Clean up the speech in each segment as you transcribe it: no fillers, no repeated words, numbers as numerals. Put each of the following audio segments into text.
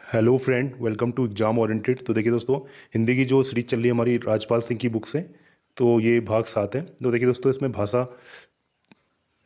Hello friend, welcome to exam oriented. तो देखिए दोस्तों, हिंदी की जो सीरीज चल रही है हमारी राजपाल सिंह की बुक से, तो ये भाग 7 है। तो देखिए दोस्तों, इसमें भाषा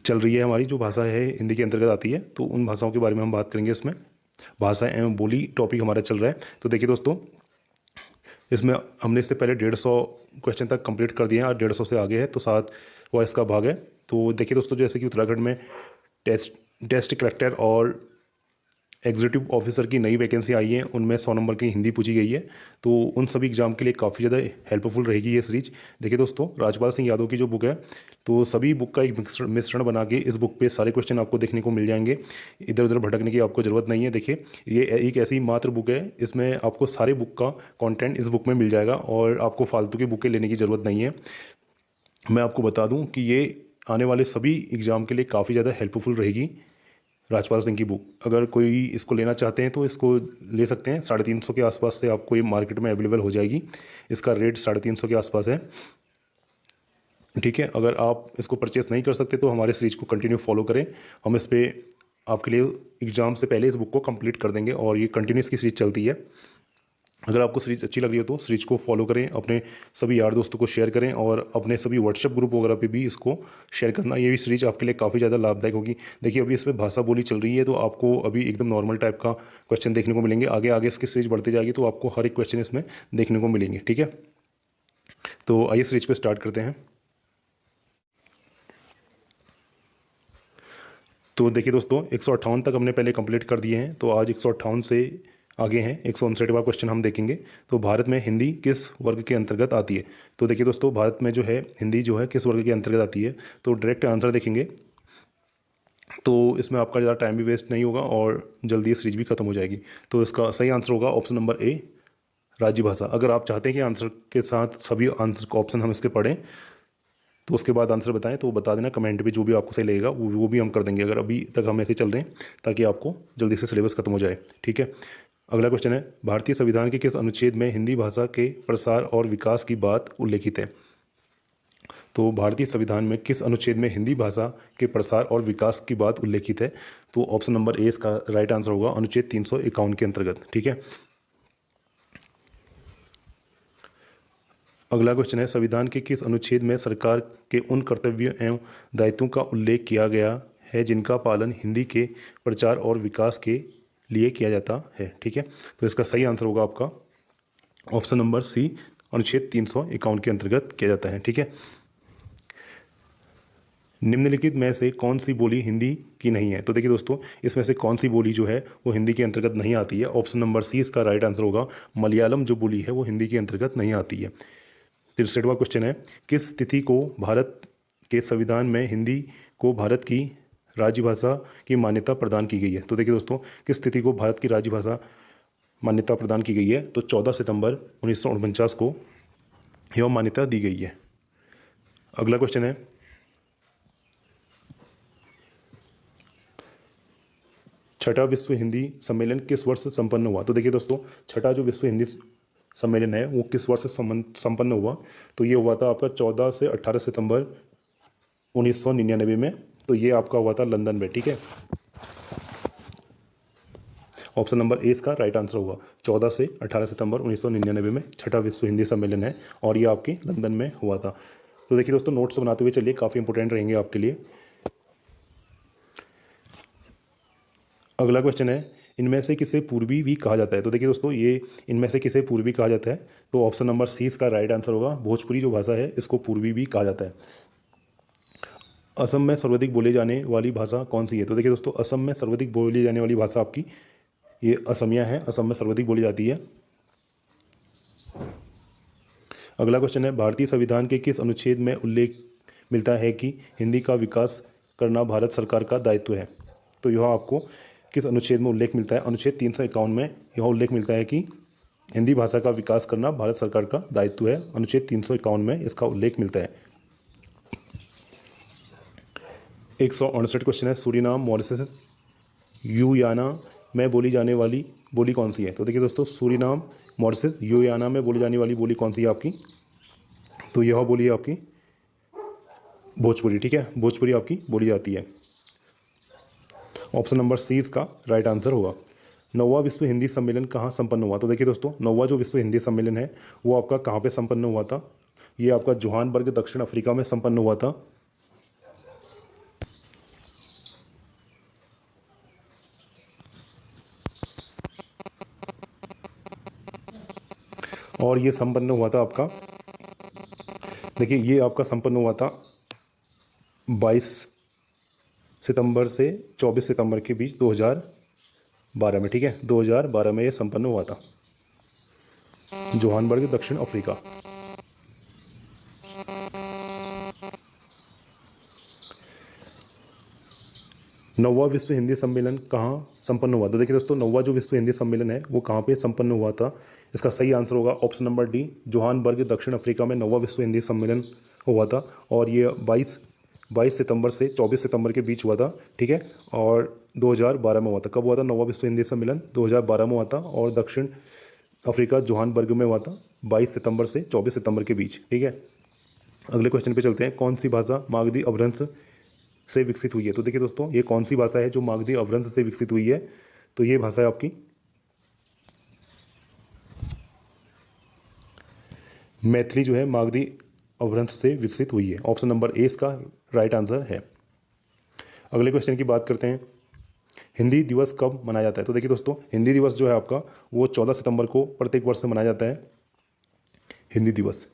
चल रही है हमारी, जो भाषा है हिंदी के अंतर्गत आती है, तो उन भाषाओं के बारे में हम बात करेंगे। इसमें भाषा एवं बोली टॉपिक हमारा चल रहा है। तो देखिए दोस्तों, इसमें हमने इससे पहले 150 क्वेश्चन तक कंप्लीट कर दिए हैं और 150 से आगे है, तो 7 वॉइस का भाग है। तो देखिए दोस्तों, जैसे कि उत्तराखंड में टेस्ट टेस्ट कलेक्टर और एग्जीक्यूटिव ऑफिसर की नई वैकेंसी आई है, उनमें 100 नंबर की हिंदी पूछी गई है। तो उन सभी एग्जाम के लिए काफ़ी ज़्यादा हेल्पफुल रहेगी ये सीरीज। देखिए दोस्तों, राजपाल सिंह यादव की जो बुक है, तो सभी बुक का एक मिश्रण बना के इस बुक पे सारे क्वेश्चन आपको देखने को मिल जाएंगे। इधर उधर भटकने की आपको ज़रूरत नहीं है। देखिए, ये एक ऐसी मात्र बुक है, इसमें आपको सारे बुक का कॉन्टेंट इस बुक में मिल जाएगा और आपको फालतू की बुकें लेने की ज़रूरत नहीं है। मैं आपको बता दूँ कि ये आने वाले सभी एग्ज़ाम के लिए काफ़ी ज़्यादा हेल्पफुल रहेगी। राजपाल सिंह की बुक, अगर कोई इसको लेना चाहते हैं तो इसको ले सकते हैं। 350 के आसपास से आपको ये मार्केट में अवेलेबल हो जाएगी। इसका रेट 350 के आसपास है। ठीक है, अगर आप इसको परचेस नहीं कर सकते तो हमारे सीरीज को कंटिन्यू फॉलो करें। हम इस पर आपके लिए एग्ज़ाम से पहले इस बुक को कंप्लीट कर देंगे और ये कंटिन्यूस की सीरीज चलती है। अगर आपको सीरीज अच्छी लग रही हो तो सीरीज को फॉलो करें, अपने सभी यार दोस्तों को शेयर करें और अपने सभी व्हाट्सएप ग्रुप वगैरह पे भी इसको शेयर करना। ये भी सीरीज आपके लिए काफ़ी ज़्यादा लाभदायक होगी। देखिए, अभी इसमें भाषा बोली चल रही है, तो आपको अभी एकदम नॉर्मल टाइप का क्वेश्चन देखने को मिलेंगे। आगे आगे इसकी सीरीज बढ़ती जाएगी तो आपको हर एक क्वेश्चन इसमें देखने को मिलेंगे। ठीक है, तो आइए सीरीज को स्टार्ट करते हैं। तो देखिए दोस्तों, 158 तक हमने पहले कंप्लीट कर दिए हैं, तो आज 158 से आगे हैं। 159वां क्वेश्चन हम देखेंगे। तो भारत में हिंदी किस वर्ग के अंतर्गत आती है? तो देखिए दोस्तों, भारत में जो है हिंदी जो है किस वर्ग के अंतर्गत आती है, तो डायरेक्ट आंसर देखेंगे तो इसमें आपका ज़्यादा टाइम भी वेस्ट नहीं होगा और जल्दी सीरीज भी खत्म हो जाएगी। तो इसका सही आंसर होगा ऑप्शन नंबर ए, राज्य भाषा। अगर आप चाहते हैं कि आंसर के साथ सभी आंसर का ऑप्शन हम इसके पढ़ें तो उसके बाद आंसर बताएं, तो बता देना कमेंट पे, जो भी आपको सही लगेगा वो भी हम कर देंगे। अगर अभी तक हम ऐसे चल रहे हैं ताकि आपको जल्दी से सिलेबस खत्म हो जाए। ठीक है, अगला क्वेश्चन है, भारतीय संविधान के किस अनुच्छेद में हिंदी भाषा के प्रसार और विकास की बात उल्लेखित है? तो भारतीय संविधान में किस अनुच्छेद में हिंदी भाषा के प्रसार और विकास की बात उल्लेखित है? तो ऑप्शन नंबर ए इसका राइट आंसर होगा, अनुच्छेद 351 के अंतर्गत। ठीक है, अगला क्वेश्चन है, संविधान के किस अनुच्छेद में सरकार के उन कर्तव्यों एवं दायित्वों का उल्लेख किया गया है जिनका पालन हिंदी के प्रचार और विकास के लिए किया जाता है? ठीक है, तो इसका सही आंसर होगा आपका ऑप्शन नंबर सी, अनुच्छेद 351 के अंतर्गत किया जाता है। ठीक है, निम्नलिखित में से कौन सी बोली हिंदी की नहीं है? तो देखिए दोस्तों, इसमें से कौन सी बोली जो है वो हिंदी के अंतर्गत नहीं आती है? ऑप्शन नंबर सी इसका राइट आंसर होगा, मलयालम जो बोली है वो हिंदी के अंतर्गत नहीं आती है। 63वां क्वेश्चन है, किस तिथि को भारत के संविधान में हिंदी को भारत की राज्यभाषा की मान्यता प्रदान की गई है? तो देखिए दोस्तों, किस तिथि को भारत की राज्यभाषा मान्यता प्रदान की गई है? तो 14 सितंबर 1949 को यह मान्यता दी गई है। अगला क्वेश्चन है, छठा विश्व हिंदी सम्मेलन किस वर्ष संपन्न हुआ? तो देखिए दोस्तों, छठा जो विश्व हिंदी सम्मेलन है वो किस वर्ष संपन्न हुआ? तो ये हुआ था आपका 14 से 18 सितंबर 1999 में। तो ये आपका हुआ था लंदन में। ठीक है, ऑप्शन नंबर ए इसका राइट आंसर होगा, 14 से 18 सितंबर 1999 में छठा विश्व हिंदी सम्मेलन है और ये आपकी लंदन में हुआ था। तो देखिए दोस्तों, नोट्स बनाते हुए चलिए, काफ़ी इंपॉर्टेंट रहेंगे आपके लिए। अगला क्वेश्चन है, इनमें से किसे पूर्वी भी कहा जाता है? तो देखिए दोस्तों, ये इनमें से किसे पूर्वी कहा जाता है? तो ऑप्शन नंबर सी इसका राइट आंसर होगा, भोजपुरी जो भाषा है इसको पूर्वी भी कहा जाता है। असम में सर्वाधिक बोली जाने वाली भाषा कौन सी है? तो देखिए दोस्तों, असम में सर्वाधिक बोली जाने वाली भाषा आपकी ये असमिया है, असम में सर्वाधिक बोली जाती है। अगला क्वेश्चन है, भारतीय संविधान के किस अनुच्छेद में उल्लेख मिलता है कि हिंदी का विकास करना भारत सरकार का दायित्व है? तो यह आपको किस अनुच्छेद में उल्लेख मिलता है? अनुच्छेद 351 में यह उल्लेख मिलता है कि हिंदी भाषा का विकास करना भारत सरकार का दायित्व है। अनुच्छेद 351 में इसका उल्लेख मिलता है। 168 क्वेश्चन है, सूरीनाम, मॉरिशस, यूयाना में बोली जाने वाली बोली कौन सी है? तो देखिए दोस्तों, सूरीनाम, मॉरिशस, यूयाना में बोली जाने वाली बोली कौन सी है आपकी? तो यह बोली है आपकी भोजपुरी। ठीक है, भोजपुरी आपकी बोली जाती है। ऑप्शन नंबर सी इसका राइट आंसर होगा। नौवां विश्व हिंदी सम्मेलन कहाँ संपन्न हुआ? तो देखिए दोस्तों, नौवां जो विश्व हिंदी सम्मेलन है वो आपका कहाँ पे संपन्न हुआ था? ये आपका जोहानबर्ग दक्षिण अफ्रीका में संपन्न हुआ था। और ये संपन्न हुआ था आपका, देखिए ये आपका संपन्न हुआ था 22 सितंबर से 24 सितंबर के बीच 2012 में, ठीक है, 2012 में ये संपन्न हुआ था, जोहानबर्ग दक्षिण अफ्रीका। नौवां विश्व हिंदी सम्मेलन कहाँ संपन्न हुआ? तो देखिए दोस्तों, नौवां जो विश्व हिंदी सम्मेलन है वो कहाँ पे संपन्न हुआ था? इसका सही आंसर होगा ऑप्शन नंबर डी, जोहानबर्ग दक्षिण अफ्रीका में नौवां विश्व हिंदी सम्मेलन हुआ था। और ये 22 सितंबर से 24 सितंबर के बीच हुआ था, ठीक है, और 2012 में हुआ था। कब हुआ था नौवां विश्व हिंदी सम्मेलन? 2012 में हुआ था, और दक्षिण अफ्रीका जोहानबर्ग में हुआ था 22 सितंबर से 24 सितंबर के बीच, ठीक है। अगले क्वेश्चन पे चलते हैं। कौन सी भाषा मागधी अपभ्रंश से विकसित हुई है? तो देखिए दोस्तों, ये कौन सी भाषा है जो मागधी अपभ्रंश से विकसित हुई है? तो ये भाषा है आपकी मैथिली, जो है मागधी अपभ्रंश से विकसित हुई है। ऑप्शन नंबर ए इसका राइट आंसर है। अगले क्वेश्चन की बात करते हैं। हिंदी दिवस कब मनाया जाता है? तो देखिए दोस्तों, हिंदी दिवस जो है आपका वो 14 सितंबर को प्रत्येक वर्ष से मनाया जाता है, हिंदी दिवस।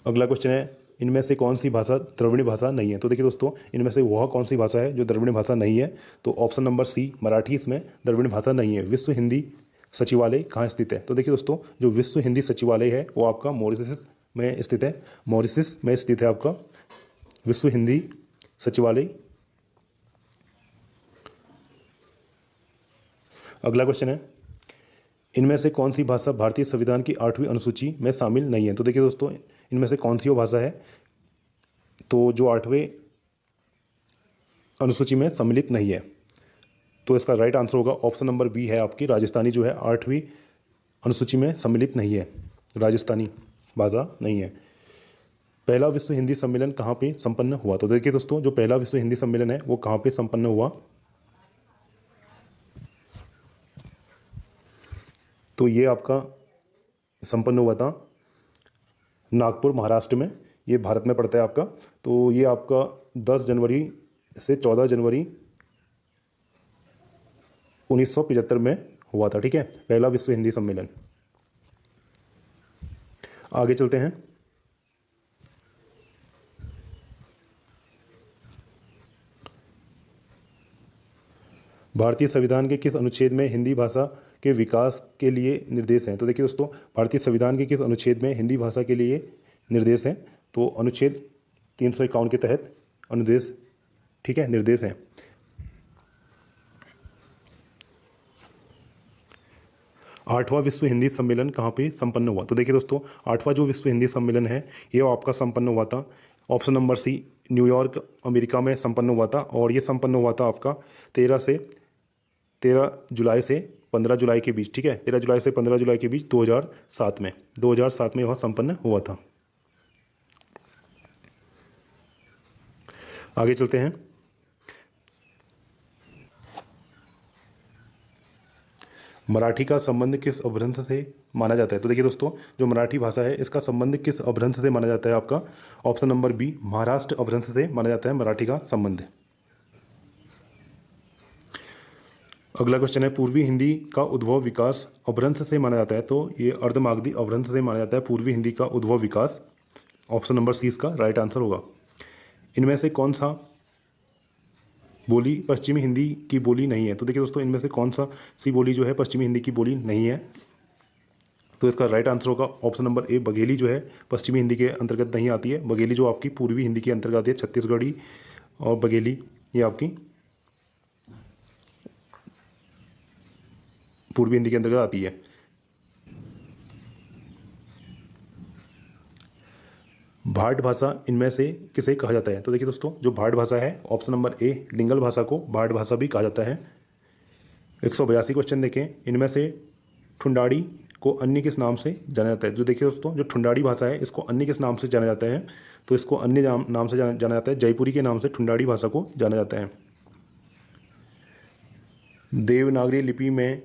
अगला क्वेश्चन है, इनमें से कौन सी भाषा द्रविड़ भाषा नहीं है? तो देखिए दोस्तों, इनमें से वह कौन सी भाषा है जो द्रविड़ भाषा नहीं है? तो ऑप्शन नंबर सी, मराठी इसमें द्रविड़ भाषा नहीं है। विश्व हिंदी सचिवालय कहाँ स्थित है? तो देखिए दोस्तों, जो विश्व हिंदी सचिवालय है वो आपका मॉरिशस में स्थित है, मॉरिशस में स्थित है आपका विश्व हिंदी सचिवालय। अगला क्वेश्चन है, इनमें से कौन सी भाषा भारतीय संविधान की 8वीं अनुसूची में शामिल नहीं है? तो देखिए दोस्तों, इनमें से कौन सी वो भाषा है तो जो 8वें अनुसूची में सम्मिलित नहीं है? तो इसका राइट आंसर होगा ऑप्शन नंबर बी है आपकी राजस्थानी, जो है 8वीं अनुसूची में सम्मिलित नहीं है, राजस्थानी भाषा नहीं है। पहला विश्व हिंदी सम्मेलन कहाँ पे संपन्न हुआ? तो देखिए दोस्तों, जो पहला विश्व हिंदी सम्मेलन है वो कहाँ पे संपन्न हुआ? तो ये आपका संपन्न हुआ था नागपुर, महाराष्ट्र में। ये भारत में पड़ता है आपका। तो ये आपका 10 जनवरी से 14 जनवरी 1975 में हुआ था, ठीक है, पहला विश्व हिंदी सम्मेलन। आगे चलते हैं। भारतीय संविधान के किस अनुच्छेद में हिंदी भाषा के विकास के लिए निर्देश हैं? तो देखिए दोस्तों, भारतीय संविधान के किस अनुच्छेद में हिंदी भाषा के लिए निर्देश हैं? तो अनुच्छेद 351 के तहत अनुदेश, ठीक है, निर्देश हैं। आठवां विश्व हिंदी सम्मेलन कहाँ पे संपन्न हुआ? तो देखिए दोस्तों, आठवां जो विश्व हिंदी सम्मेलन है ये आपका संपन्न हुआ था option number C, New York America में संपन्न हुआ था। और ये संपन्न हुआ था आपका 13 जुलाई से 15 जुलाई के बीच, ठीक है, 13 जुलाई से 15 जुलाई के बीच 2007 में वह संपन्न हुआ था। आगे चलते हैं। मराठी का संबंध किस अपभ्रंश से माना जाता है? तो देखिए दोस्तों, जो मराठी भाषा है इसका संबंध किस अपभ्रंश से माना जाता है? आपका ऑप्शन नंबर बी, महाराष्ट्र अपभ्रंश से माना जाता है मराठी का संबंध। अगला क्वेश्चन है, पूर्वी हिंदी का उद्भव विकास अपभ्रंश से माना जाता है? तो ये अर्धमागधी अपभ्रंश से माना जाता है पूर्वी हिंदी का उद्भव विकास। ऑप्शन नंबर सी इसका राइट आंसर होगा। इनमें से कौन सा बोली पश्चिमी हिंदी की बोली नहीं है? तो देखिए दोस्तों, इनमें से कौन सा सी बोली जो है पश्चिमी हिंदी की बोली नहीं है? तो इसका राइट आंसर होगा ऑप्शन नंबर ए, बघेली जो है पश्चिमी हिंदी के अंतर्गत नहीं आती है। बघेली जो आपकी पूर्वी हिंदी के अंतर्गत आती है, छत्तीसगढ़ी और बघेली ये आपकी पूर्वी हिंदी के अंतर्गत आती है। भाट भाषा इनमें से किसे कहा जाता है? तो देखिए दोस्तों, जो भाट भाषा है ऑप्शन नंबर ए, लिंगल भाषा को भाट भाषा भी कहा जाता है। 182 क्वेश्चन देखें। इनमें से ठुंडाड़ी को अन्य किस नाम से जाना जाता है? जो देखिए दोस्तों, जो ठुंडाड़ी भाषा है इसको अन्य किस नाम से जाना जाता है? तो इसको अन्य नाम से जाना जाता है, जयपुरी के नाम से ठुंडाड़ी भाषा को जाना जाता है। देवनागरी लिपि में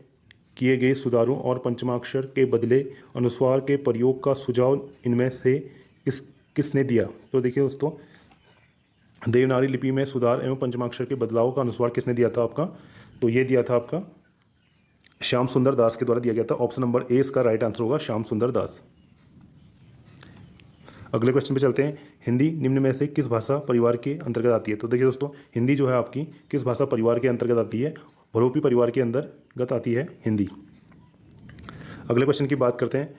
किए गए सुधारों और पंचमाक्षर के बदले अनुस्वार के प्रयोग का सुझाव इनमें से किसने दिया? तो देखिए दोस्तों, देवनागरी लिपि में सुधार एवं पंचमाक्षर के बदलाव का अनुस्वार किसने दिया था आपका? तो ये दिया था आपका श्याम सुंदर दास के द्वारा दिया गया था। ऑप्शन नंबर ए इसका राइट आंसर होगा, श्याम सुंदर दास। अगले क्वेश्चन पे चलते हैं। हिंदी निम्न में से किस भाषा परिवार के अंतर्गत आती है? तो देखिए दोस्तों, हिंदी जो है आपकी किस भाषा परिवार के अंतर्गत आती है? बहुरूपी परिवार के अंतर्गत आती है हिंदी। अगले क्वेश्चन की बात करते हैं।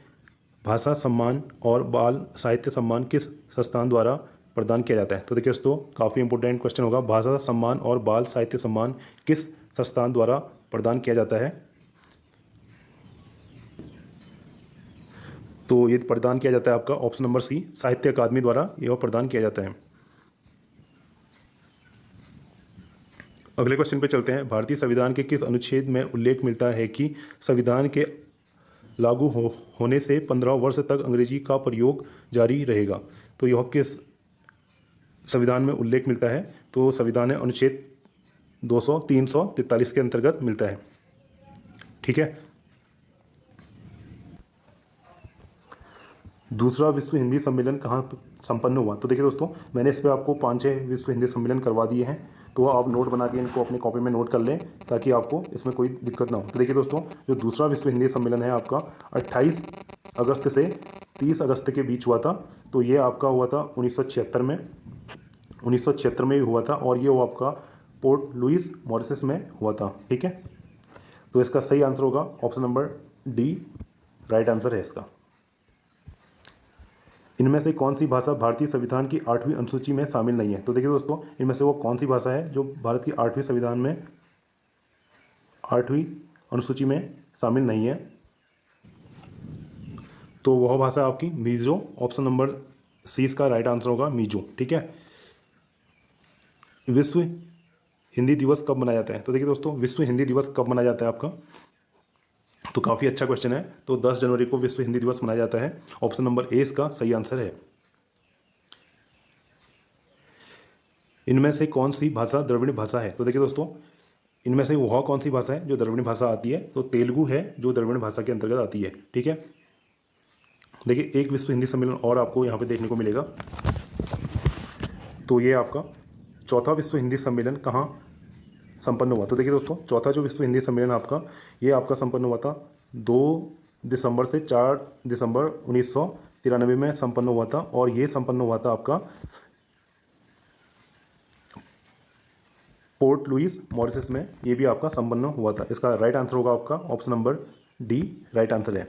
भाषा सम्मान और बाल साहित्य सम्मान किस संस्थान द्वारा प्रदान किया जाता है? तो देखिए दोस्तों, काफ़ी इंपॉर्टेंट क्वेश्चन होगा। भाषा सम्मान और बाल साहित्य सम्मान किस संस्थान द्वारा प्रदान किया जाता है? तो ये प्रदान किया जाता है आपका ऑप्शन नंबर सी, साहित्य अकादमी द्वारा यह प्रदान किया जाता है। अगले क्वेश्चन पे चलते हैं। भारतीय संविधान के किस अनुच्छेद में उल्लेख मिलता है कि संविधान के लागू होने से 15 वर्ष तक अंग्रेजी का प्रयोग जारी रहेगा? तो यह किस संविधान में उल्लेख मिलता है? तो संविधान है अनुच्छेद 200 343 के अंतर्गत मिलता है। ठीक है। दूसरा विश्व हिंदी सम्मेलन कहाँ संपन्न हुआ? तो देखिए दोस्तों, मैंने इस पर आपको 5-6 विश्व हिंदी सम्मेलन करवा दिए हैं, तो आप नोट बना के इनको अपनी कॉपी में नोट कर लें ताकि आपको इसमें कोई दिक्कत ना हो। तो देखिए दोस्तों, जो दूसरा विश्व हिंदी सम्मेलन है आपका 28 अगस्त से 30 अगस्त के बीच हुआ था। तो ये आपका हुआ था 1976 में, 1976 में भी हुआ था, और ये वो आपका पोर्ट लुइस मॉरिशस में हुआ था। ठीक है, तो इसका सही आंसर होगा option number D, right answer है इसका। इनमें से कौन सी भाषा भारतीय संविधान की 8वीं अनुसूची में शामिल नहीं है? तो देखिए दोस्तों, इनमें से वो कौन सी भाषा है जो भारत की 8वीं संविधान में 8वीं अनुसूची में शामिल नहीं है? तो वह भाषा आपकी मिजो, ऑप्शन नंबर सी इसका राइट आंसर होगा, मिजो। ठीक है। विश्व हिंदी दिवस कब मनाया जाता है? तो देखिए दोस्तों, विश्व हिंदी दिवस कब मनाया जाता है आपका? तो काफ़ी अच्छा क्वेश्चन है। तो 10 जनवरी को विश्व हिंदी दिवस मनाया जाता है। ऑप्शन नंबर ए इसका सही आंसर है। इनमें से कौन सी भाषा द्रविड़ भाषा है? तो देखिए दोस्तों, इनमें से वह कौन सी भाषा है जो द्रविड़ भाषा आती है? तो तेलुगु है जो द्रविड़ भाषा के अंतर्गत आती है। ठीक है। देखिए, एक विश्व हिंदी सम्मेलन और आपको यहाँ पे देखने को मिलेगा। तो ये आपका चौथा विश्व हिंदी सम्मेलन कहाँ संपन्न हुआ? तो देखिए दोस्तों, चौथा जो विश्व हिंदी सम्मेलन आपका, ये आपका संपन्न हुआ था 2 दिसंबर से 4 दिसंबर 1993 में संपन्न हुआ था, और ये संपन्न हुआ था आपका पोर्ट लुइस मॉरिशस में। ये भी आपका संपन्न हुआ था। इसका राइट आंसर होगा आपका option number D, right answer है।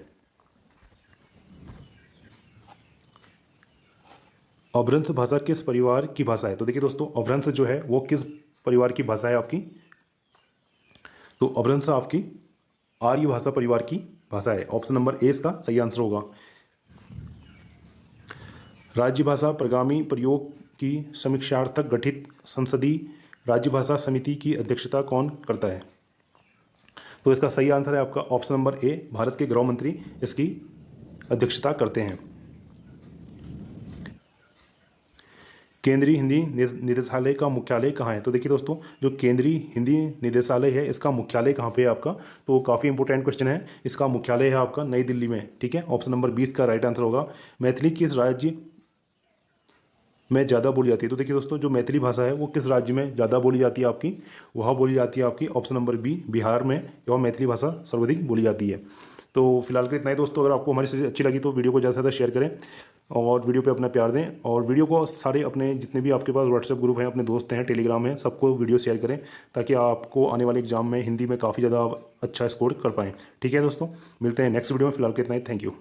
अभ्रंश भाषा किस परिवार की भाषा है? तो देखिए दोस्तों, अभ्रंश जो है वो किस परिवार की भाषा है आपकी? तो अभ्रंश आपकी आर्य भाषा परिवार की भाषा है। ऑप्शन नंबर ए इसका सही आंसर होगा। राज्य भाषा प्रगामी प्रयोग की समीक्षार्थक गठित संसदीय राज्य भाषा समिति की अध्यक्षता कौन करता है? तो इसका सही आंसर है आपका ऑप्शन नंबर ए, भारत के गृह मंत्री इसकी अध्यक्षता करते हैं। केंद्रीय हिंदी निदेशालय का मुख्यालय कहाँ है? तो देखिए दोस्तों, जो केंद्रीय हिंदी निदेशालय है इसका मुख्यालय कहाँ पे है आपका? तो काफ़ी इंपॉर्टेंट क्वेश्चन है। इसका मुख्यालय है आपका नई दिल्ली में। ठीक है, ऑप्शन नंबर 20 का राइट आंसर होगा। मैथिली किस राज्य में ज़्यादा बोली जाती है? तो देखिए दोस्तों, जो मैथिली भाषा है वो किस राज्य में ज़्यादा बोली जाती है आपकी? वह बोली जाती है आपकी ऑप्शन नंबर बी, बिहार में यह मैथिली भाषा सर्वाधिक बोली जाती है। तो फिलहाल के इतना ही दोस्तों। अगर आपको हमारी सीरीज अच्छी लगी तो वीडियो को ज़्यादा से ज़्यादा शेयर करें और वीडियो पे अपना प्यार दें, और वीडियो को सारे अपने जितने भी आपके पास व्हाट्सएप ग्रुप हैं, अपने दोस्त हैं, टेलीग्राम है, सबको वीडियो शेयर करें ताकि आपको आने वाले एग्जाम में हिंदी में काफ़ी ज़्यादा अच्छा स्कोर कर पाएँ। ठीक है दोस्तों, मिलते हैं नेक्स्ट वीडियो में। फिलहाल के इतना ही। Thank you.